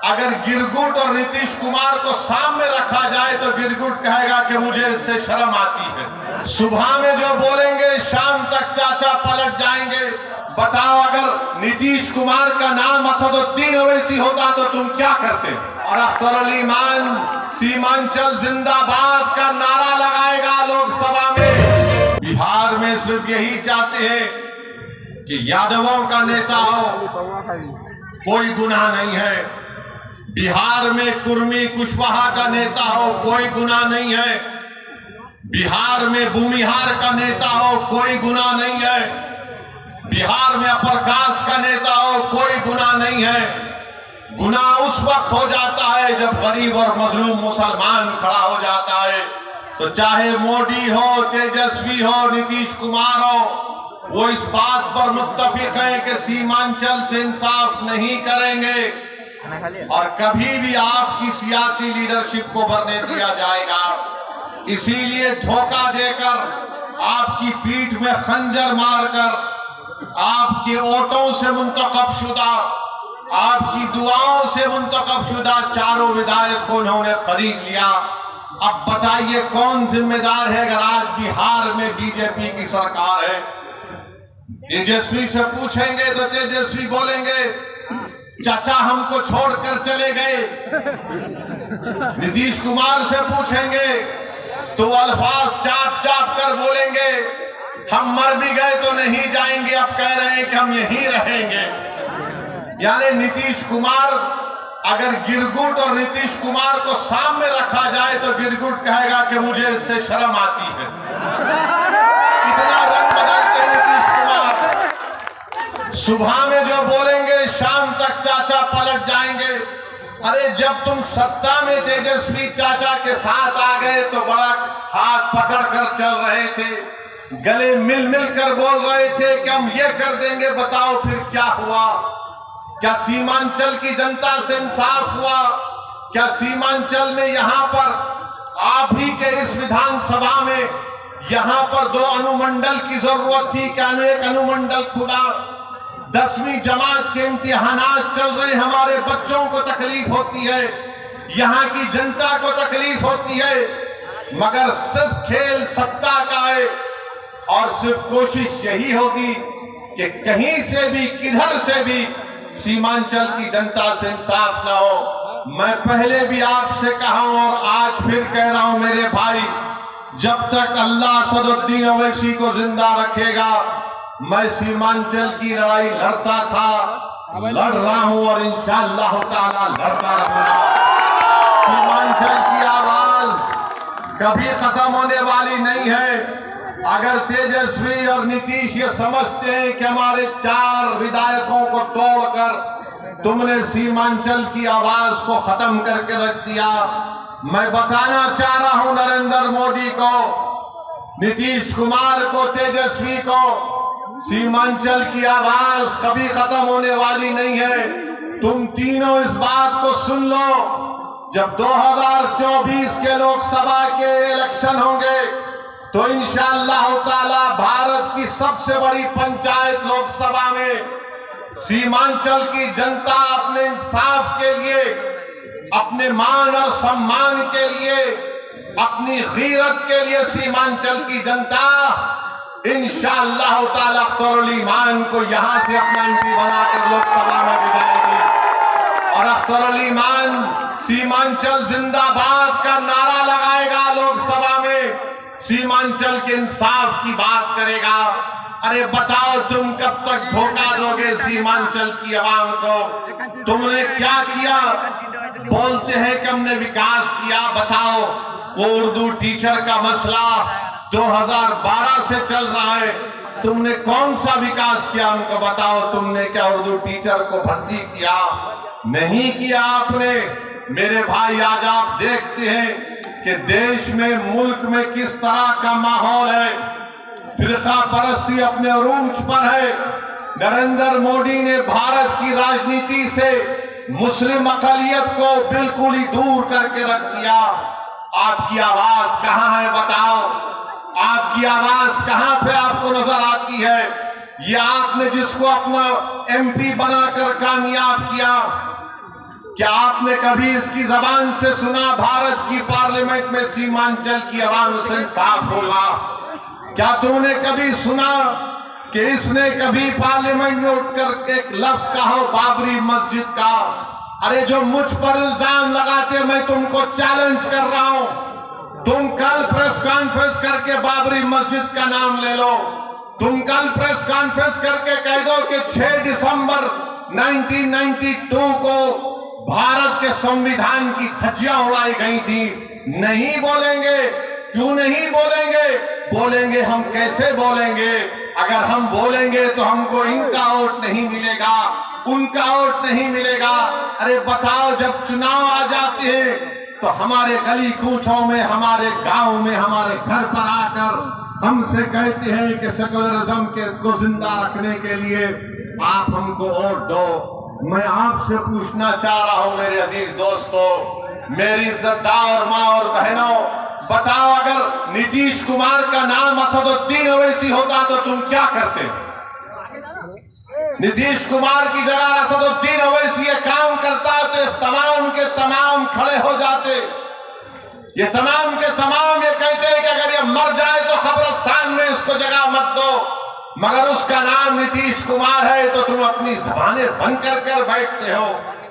अगर गिरगुट और नीतीश कुमार को सामने रखा जाए तो गिरगुट कहेगा कि मुझे इससे शर्म आती है। सुबह में जो बोलेंगे शाम तक चाचा पलट जाएंगे। बताओ, अगर नीतीश कुमार का नाम असदुद्दीन ओवैसी होता तो तुम क्या करते? और अख्तर अली मान सीमांचल जिंदाबाद का नारा लगाएगा लोकसभा में। बिहार में सिर्फ यही चाहते हैं कि यादवों का नेता हो, कोई गुनाह नहीं है। बिहार में कुर्मी कुशवाहा का नेता हो, कोई गुनाह नहीं है। बिहार में भूमिहार का नेता हो, कोई गुनाह नहीं है। बिहार में अप्रकाश का नेता हो, कोई गुनाह नहीं है। गुनाह उस वक्त हो जाता है जब गरीब और मजलूम मुसलमान खड़ा हो जाता है। तो चाहे मोदी हो, तेजस्वी हो, नीतीश कुमार हो, वो इस बात पर मुत्तफिक हैं कि सीमांचल से इंसाफ नहीं करेंगे और कभी भी आपकी सियासी लीडरशिप को भरने दिया जाएगा। इसीलिए धोखा देकर, आपकी पीठ में खंजर मारकर, आपके वोटों से मुंतखब शुदा, आपकी दुआओं से मुंतखब शुदा चारों विधायक को उन्होंने खरीद लिया। अब बताइए कौन जिम्मेदार है अगर आज बिहार में बीजेपी की सरकार है? तेजस्वी से पूछेंगे तो तेजस्वी बोलेंगे चाचा हमको छोड़कर चले गए। नीतीश कुमार से पूछेंगे तो अल्फाज चाप चाप कर बोलेंगे हम मर भी गए तो नहीं जाएंगे, अब कह रहे हैं कि हम यहीं रहेंगे। यानी नीतीश कुमार, अगर गिरगुट और नीतीश कुमार को सामने रखा जाए तो गिरगुट कहेगा कि मुझे इससे शर्म आती है। इतना रंग बदलते हैं नीतीश कुमार। सुबह में जो बोलेंगे शाम तक चाचा पलट जाएंगे। अरे जब तुम सत्ता में तेजस्वी चाचा के साथ आ गए तो बड़ा हाथ पकड़ कर चल रहे थे, गले मिल मिल कर बोल रहे थे कि हम ये कर देंगे। बताओ फिर क्या हुआ? क्या सीमांचल की जनता से इंसाफ हुआ? क्या सीमांचल में यहाँ पर आप ही के इस विधानसभा में यहाँ पर 2 अनुमंडल की जरूरत थी? क्या एक अनुमंडल खुला? 10वीं जमात के इम्तिहानात चल रहे, हमारे बच्चों को तकलीफ होती है, यहाँ की जनता को तकलीफ होती है, मगर सिर्फ खेल सत्ता का है और सिर्फ कोशिश यही होगी कि कहीं से भी किधर से भी सीमांचल की जनता से इंसाफ ना हो। मैं पहले भी आपसे कहा हूं और आज फिर कह रहा हूं मेरे भाई, जब तक अल्लाह असदुद्दीन ओवैसी को जिंदा रखेगा मैं सीमांचल की लड़ाई लड़ता था, लड़ रहा हूं और इंशाअल्लाह ताला लड़ता रहूंगा। सीमांचल की आवाज कभी खत्म होने वाली नहीं है। अगर तेजस्वी और नीतीश ये समझते हैं कि हमारे 4 विधायकों को तोड़कर तुमने सीमांचल की आवाज को खत्म करके रख दिया, मैं बताना चाह रहा हूं नरेंद्र मोदी को, नीतीश कुमार को, तेजस्वी को, सीमांचल की आवाज कभी खत्म होने वाली नहीं है। तुम तीनों इस बात को सुन लो, जब 2024 के लोकसभा के इलेक्शन होंगे तो इंशाअल्लाह ताला भारत की सबसे बड़ी पंचायत लोकसभा में सीमांचल की जनता अपने इंसाफ के लिए, अपने मान और सम्मान के लिए, अपनी गीरत के लिए सीमांचल की जनता इंशाअल्लाह ताला अख्तर अली मान को यहां से अपना एमपी बनाकर लोकसभा में भेजेगी। और अख्तर अली मान सीमांचल जिंदाबाद का नारा लगाएगा लोकसभा में, सीमांचल के इंसाफ की बात करेगा। अरे बताओ तुम कब तक धोखा दोगे सीमांचल की आवाम को? तुमने क्या किया? बोलते हैं कि हमने विकास किया। बताओ, वो उर्दू टीचर का मसला 2012 से चल रहा है, तुमने कौन सा विकास किया हमको बताओ। तुमने क्या उर्दू टीचर को भर्ती किया? नहीं किया आपने। मेरे भाई, आज आप देखते हैं कि देश में, मुल्क में किस तरह का माहौल है। फिरका परस्ती अपने अरूज पर है। नरेंद्र मोदी ने भारत की राजनीति से मुस्लिम अकलियत को बिल्कुल ही दूर करके रख दिया। आपकी आवाज कहां है बताओ? आपकी आवाज कहां पे आपको नजर आती है? ये आपने जिसको अपना एमपी बनाकर कामयाब किया, क्या आपने कभी इसकी जबान से सुना भारत की पार्लियामेंट में सीमांचल की अवाम हुसैन साहब बोला? क्या तुमने कभी सुना कि इसने कभी पार्लियामेंट में उठकर एक लफ्ज कहा हो बाबरी मस्जिद का? अरे जो मुझ पर इल्जाम लगाते, मैं तुमको चैलेंज कर रहा हूं, तुम कल प्रेस कॉन्फ्रेंस करके बाबरी मस्जिद का नाम ले लो। तुम कल प्रेस कॉन्फ्रेंस करके कह दो कि 6 दिसंबर 1992 को भारत के संविधान की धज्जियां उड़ाई गई थी। नहीं बोलेंगे। क्यों नहीं बोलेंगे? बोलेंगे हम कैसे बोलेंगे? अगर हम बोलेंगे तो हमको इनका वोट नहीं मिलेगा, उनका वोट नहीं मिलेगा। अरे बताओ, जब चुनाव आ जाते हैं तो हमारे गली कूचों में, हमारे गांव में, हमारे घर पर आकर हमसे कहते हैं कि सेकुलरिज्म को जिंदा रखने के लिए आप हमको वोट दो। मैं आपसे पूछना चाह रहा हूं मेरे अजीज दोस्तों, मेरी इज्जतदार माँ और बहनों, बताओ अगर नीतीश कुमार का नाम असदुद्दीन ओवैसी होता तो तुम क्या करते? नीतीश कुमार की जगह असदुद्दीन ओवैसी ये काम करता तो इस तमाम के तमाम खड़े हो जाते। ये तमाम के तमाम ये कहते हैं कि अगर ये मर जाए तो कब्रिस्तान में इसको जगह मत दो, मगर उसका नाम नीतीश कुमार है तो तुम अपनी जबानें बंद कर बैठते हो।